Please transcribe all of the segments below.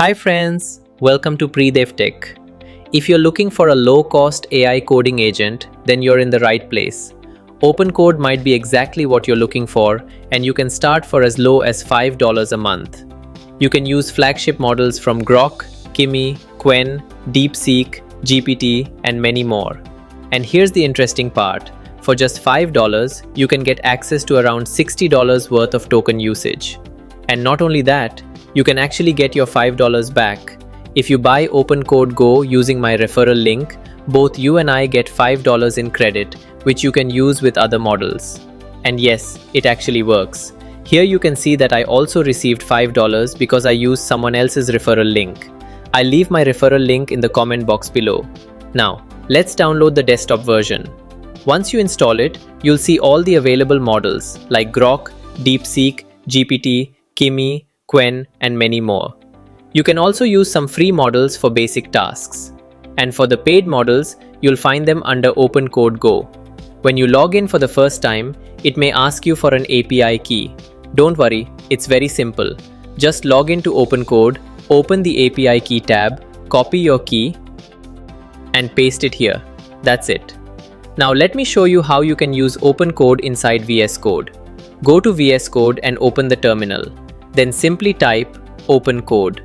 Hi friends, welcome to Pre-Dev Tech. If you're looking for a low-cost AI coding agent, then you're in the right place. OpenCode might be exactly what you're looking for, and you can start for as low as $5 a month. You can use flagship models from Grok, Kimi, Qwen, DeepSeek, GPT, and many more. And here's the interesting part. For just $5, you can get access to around $60 worth of token usage. And not only that, you can actually get your $5 back. If you buy OpenCode Go using my referral link, both you and I get $5 in credit, which you can use with other models. And yes, it actually works. Here you can see that I also received $5 because I used someone else's referral link. I'll leave my referral link in the comment box below. Now, let's download the desktop version. Once you install it, you'll see all the available models like Grok, DeepSeek, GPT, Kimi, Qwen, and many more. You can also use some free models for basic tasks. And for the paid models, you'll find them under OpenCode Go. When you log in for the first time, it may ask you for an API key. Don't worry, it's very simple. Just log into OpenCode, open the API key tab, copy your key, and paste it here. That's it. Now let me show you how you can use OpenCode inside VS Code. Go to VS Code and open the terminal. Then simply type OpenCode.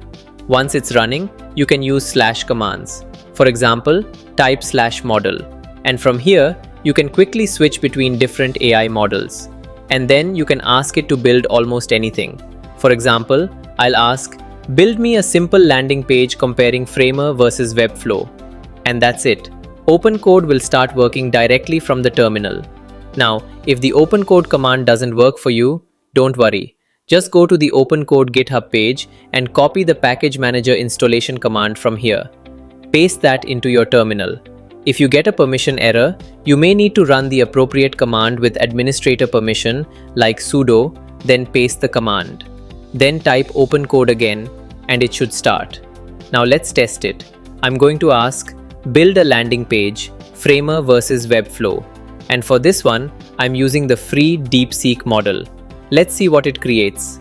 Once it's running, you can use / commands. For example, type /model. And from here, you can quickly switch between different AI models. And then you can ask it to build almost anything. For example, I'll ask, build me a simple landing page comparing Framer versus Webflow. And that's it. OpenCode will start working directly from the terminal. Now, if the OpenCode command doesn't work for you, don't worry. Just go to the OpenCode GitHub page and copy the package manager installation command from here. Paste that into your terminal. If you get a permission error, you may need to run the appropriate command with administrator permission like sudo, then paste the command. Then type OpenCode again and it should start. Now let's test it. I'm going to ask, build a landing page, Framer versus Webflow. And for this one, I'm using the free DeepSeek model. Let's see what it creates.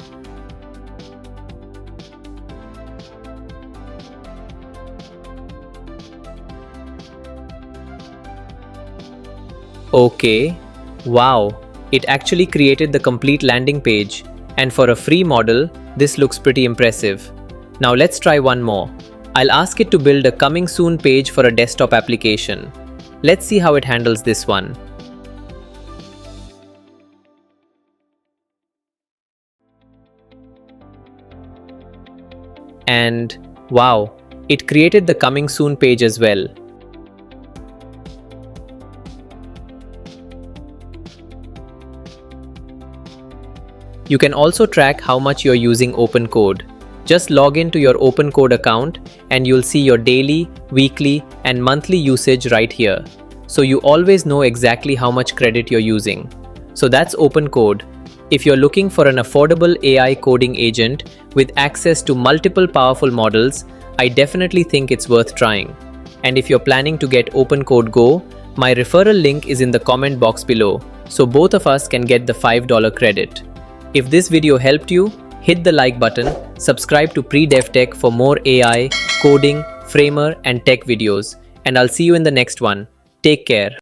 Okay, wow, it actually created the complete landing page. And for a free model, this looks pretty impressive. Now let's try one more. I'll ask it to build a coming soon page for a desktop application. Let's see how it handles this one. And wow, it created the coming soon page as well. You can also track how much you're using OpenCode. Just log into your OpenCode account and you'll see your daily, weekly, and monthly usage right here. So you always know exactly how much credit you're using. So that's OpenCode. If you're looking for an affordable AI coding agent with access to multiple powerful models, I definitely think it's worth trying. And if you're planning to get OpenCode Go, my referral link is in the comment box below, so both of us can get the $5 credit. If this video helped you, hit the like button, subscribe to Pre-Dev Tech for more AI, coding, Framer, and tech videos, and I'll see you in the next one. Take care.